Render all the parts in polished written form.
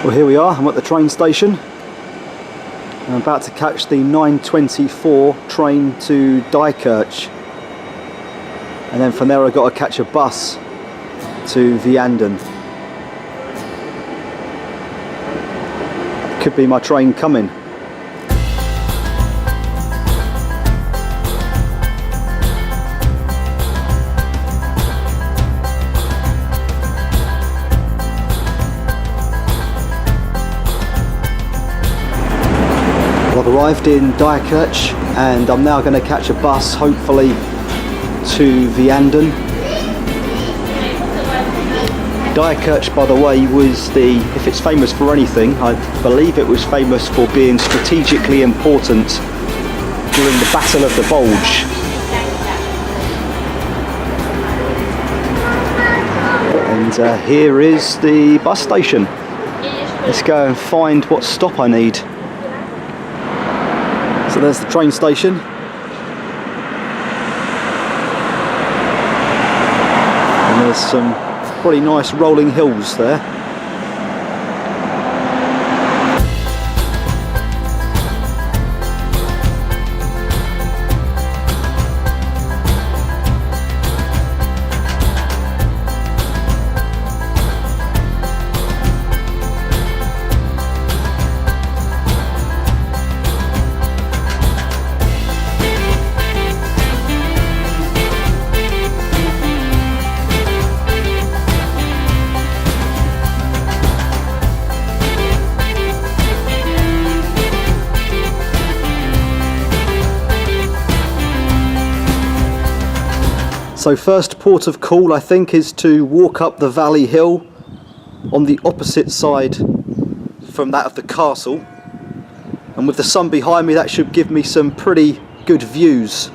Well, here we are, I'm at the train station. I'm about to catch the 9:24 train to Dijkirch. And then from there I've got to catch a bus to Vianden. Could be my train coming. I've arrived in Dijkirch and I'm now going to catch a bus, hopefully, to Vianden. Dijkirch, by the way, was if it's famous for anything, I believe it was famous for being strategically important during the Battle of the Bulge. And here is the bus station. Let's go and find what stop I need. So there's the train station. And there's some pretty nice rolling hills there. So first port of call, I think, is to walk up the valley hill on the opposite side from that of the castle. And with the sun behind me, that should give me some pretty good views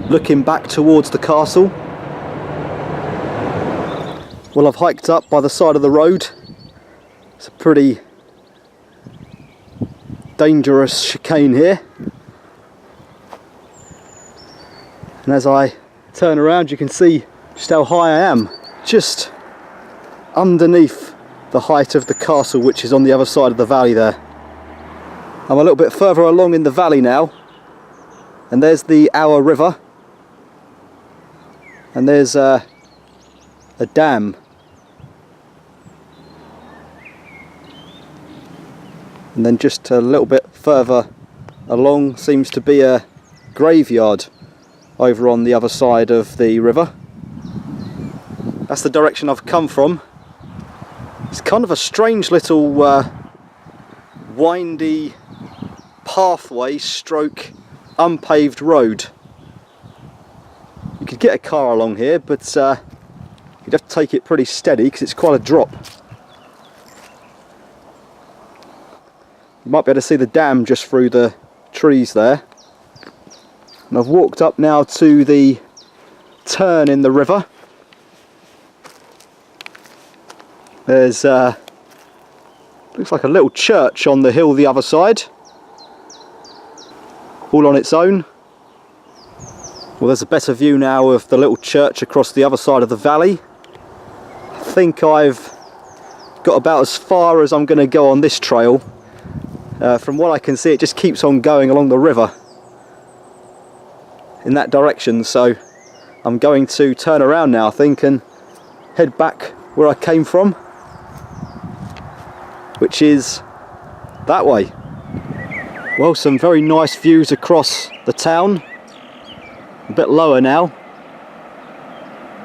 looking back towards the castle. Well, I've hiked up by the side of the road. It's a pretty dangerous chicane here. And as I turn around, you can see just how high I am, just underneath the height of the castle, which is on the other side of the valley there. I'm a little bit further along in the valley now, and there's the Our River, and there's a dam. And then just a little bit further along seems to be a graveyard over on the other side of the river. That's the direction I've come from. It's kind of a strange little windy pathway stroke unpaved road. You could get a car along here, but you'd have to take it pretty steady because it's quite a drop. You might be able to see the dam just through the trees there. And I've walked up now to the turn in the river. There's looks like a little church on the hill the other side, all on its own. Well, there's a better view now of the little church across the other side of the valley. I think I've got about as far as I'm going to go on this trail. From what I can see, it just keeps on going along the river in that direction, so I'm going to turn around now, I think, and head back where I came from, which is that way. Well, some very nice views across the town. A bit lower now.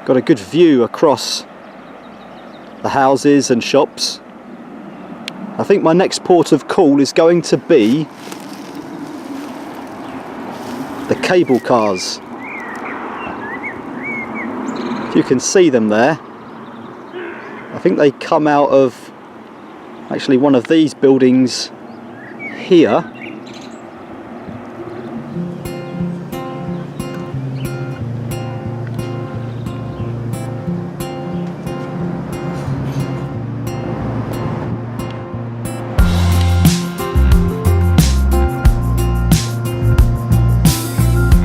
Got a good view across the houses and shops. I think my next port of call is going to be the cable cars. If you can see them there, I think they come out of actually one of these buildings here.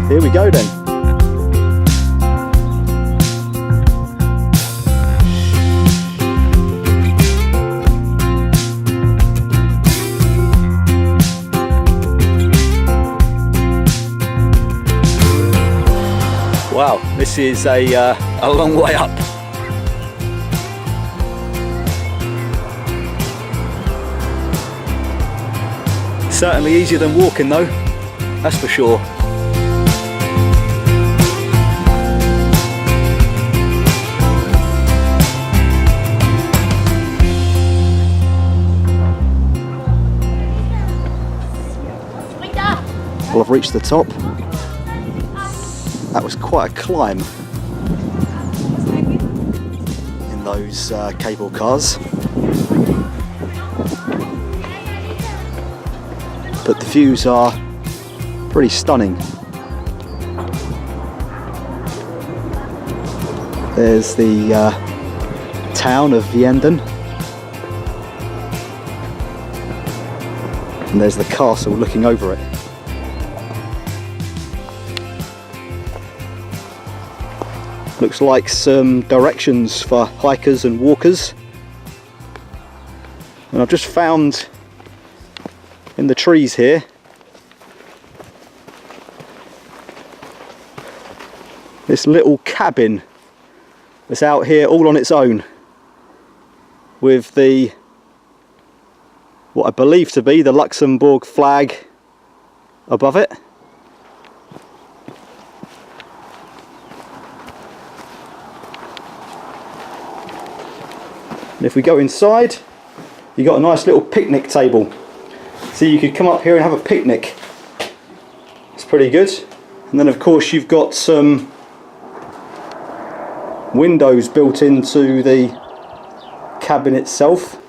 Here we go then. This is a long way up. Certainly easier than walking though, that's for sure. Well, I've reached the top. That was quite a climb in those cable cars. But the views are pretty stunning. There's the town of Vianden. And there's the castle looking over it. Looks like some directions for hikers and walkers. And I've just found in the trees here this little cabin that's out here all on its own with the, what I believe to be the Luxembourg flag above it. And if we go inside, you've got a nice little picnic table. So you could come up here and have a picnic. It's pretty good. And then of course you've got some windows built into the cabin itself.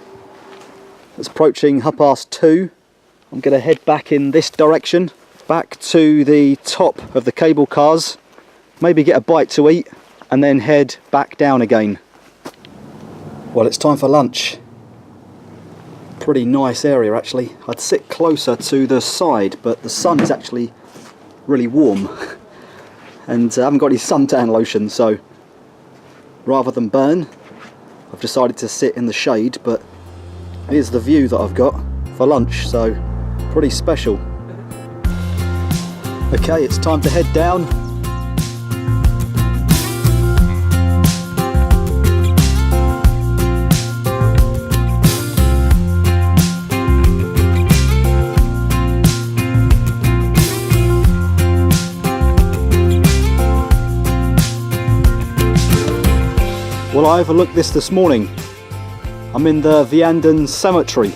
It's approaching 2:30. I'm going to head back in this direction, back to the top of the cable cars, maybe get a bite to eat, and then head back down again. Well, it's time for lunch. Pretty nice area actually. I'd sit closer to the side, but the sun is actually really warm and I haven't got any suntan lotion, so rather than burn, I've decided to sit in the shade. But here's the view that I've got for lunch, so pretty special. Okay, it's time to head down. Well, I overlooked this morning. I'm in the Vianden cemetery.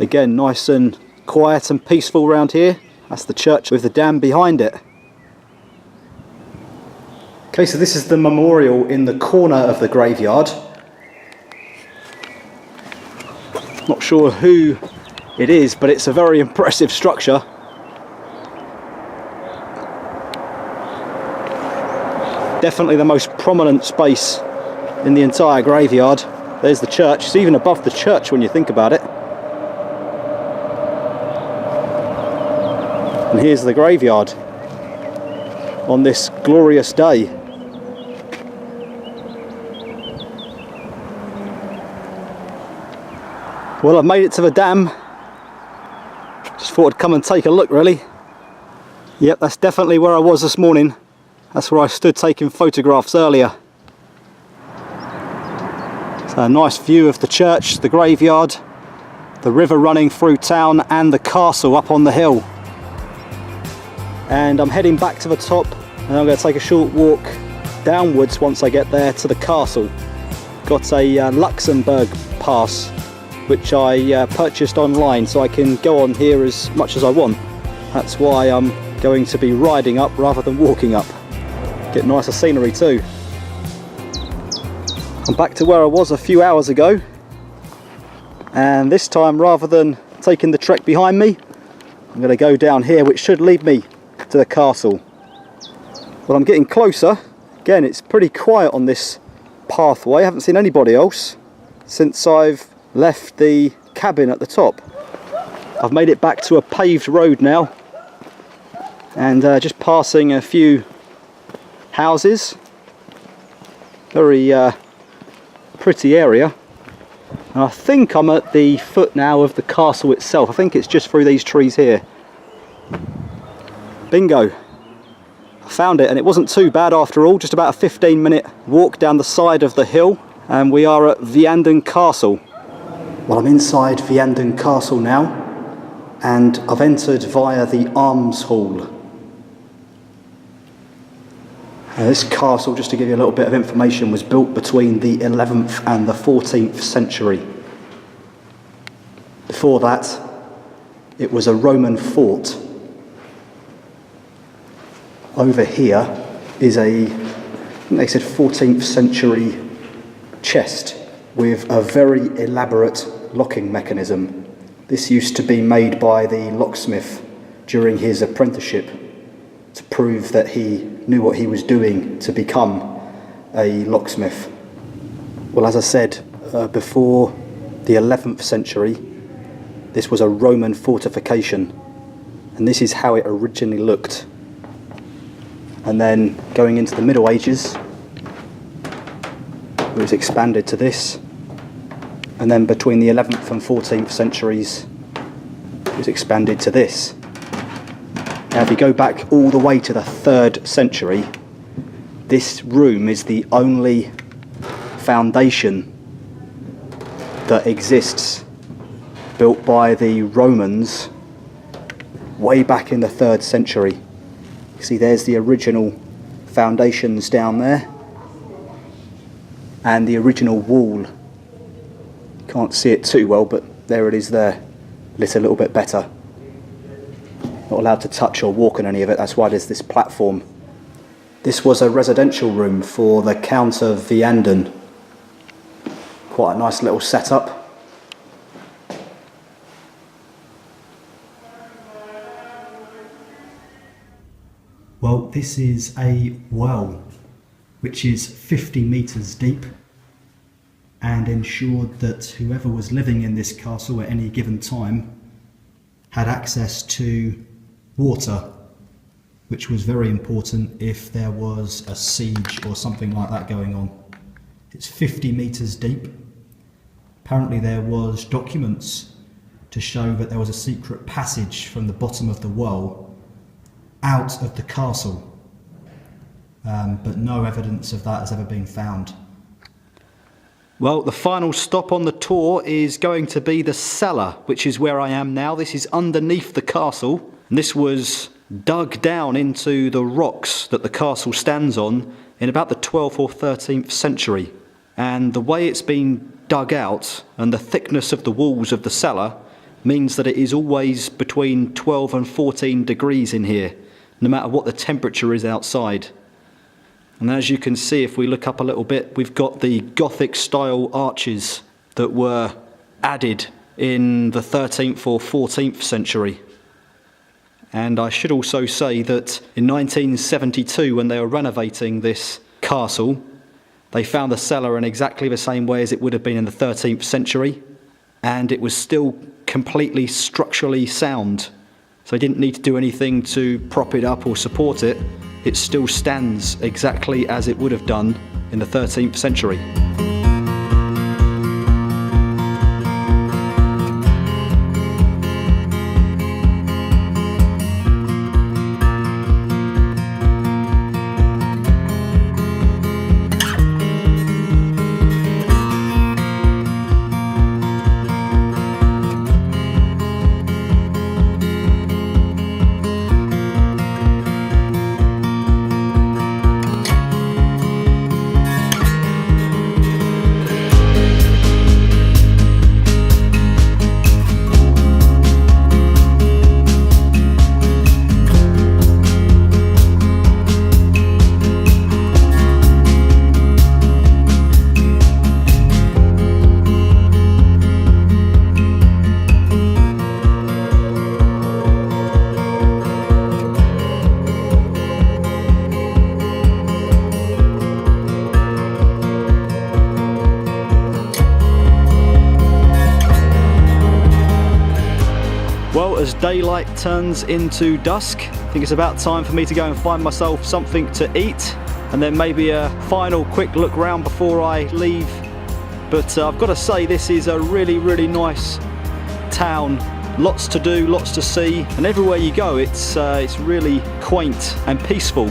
Again, nice and quiet and peaceful around here. That's the church with the dam behind it. Okay, so this is the memorial in the corner of the graveyard. Not sure who it is, but it's a very impressive structure. Definitely the most prominent space in the entire graveyard. There's the church. It's even above the church when you think about it. And here's the graveyard on this glorious day. Well, I've made it to the dam. Just thought I'd come and take a look really. Yep, that's definitely where I was this morning. That's where I stood taking photographs earlier. So a nice view of the church, the graveyard, the river running through town and the castle up on the hill. And I'm heading back to the top and I'm going to take a short walk downwards once I get there to the castle. Got a Luxembourg pass which I purchased online, so I can go on here as much as I want. That's why I'm going to be riding up rather than walking up. Get nicer scenery too. I'm back to where I was a few hours ago, and this time rather than taking the trek behind me, I'm going to go down here, which should lead me to the castle. Well, I'm getting closer. Again, it's pretty quiet on this pathway. I haven't seen anybody else since I've left the cabin at the top. I've made it back to a paved road now, and just passing a few houses. Very pretty area. And I think I'm at the foot now of the castle itself. I think it's just through these trees here. Bingo. I found it, and it wasn't too bad after all. Just about a 15-minute walk down the side of the hill, and we are at Vianden Castle. Well, I'm inside Vianden Castle now, and I've entered via the Arms Hall. This castle, just to give you a little bit of information, was built between the 11th and the 14th century. Before that, it was a Roman fort. Over here is a, I think they said 14th century chest with a very elaborate locking mechanism. This used to be made by the locksmith during his apprenticeship to prove that he knew what he was doing to become a locksmith. Well, as I said, before the 11th century, this was a Roman fortification, and this is how it originally looked. And then going into the Middle Ages, it was expanded to this, and then between the 11th and 14th centuries, it was expanded to this. Now, if you go back all the way to the 3rd century, this room is the only foundation that exists built by the Romans way back in the 3rd century. You see, there's the original foundations down there, and the original wall. Can't see it too well, but there it is there, lit a little bit better. Not allowed to touch or walk on any of it, that's why there's this platform. This was a residential room for the Count of Vianden. Quite a nice little setup. Well, this is a well which is 50 metres deep and ensured that whoever was living in this castle at any given time had access to water, which was very important if there was a siege or something like that going on. It's 50 metres deep. Apparently there was documents to show that there was a secret passage from the bottom of the well out of the castle, but no evidence of that has ever been found. Well, the final stop on the tour is going to be the cellar, which is where I am now. This is underneath the castle, and this was dug down into the rocks that the castle stands on in about the 12th or 13th century. And the way it's been dug out and the thickness of the walls of the cellar means that it is always between 12 and 14 degrees in here, no matter what the temperature is outside. And as you can see, if we look up a little bit, we've got the Gothic style arches that were added in the 13th or 14th century. And I should also say that in 1972, when they were renovating this castle, they found the cellar in exactly the same way as it would have been in the 13th century, and it was still completely structurally sound. So they didn't need to do anything to prop it up or support it. It still stands exactly as it would have done in the 13th century. As daylight turns into dusk, I think it's about time for me to go and find myself something to eat, and then maybe a final quick look round before I leave But I've got to say, this is a really nice town. Lots to do, lots to see, and everywhere you go it's really quaint and peaceful.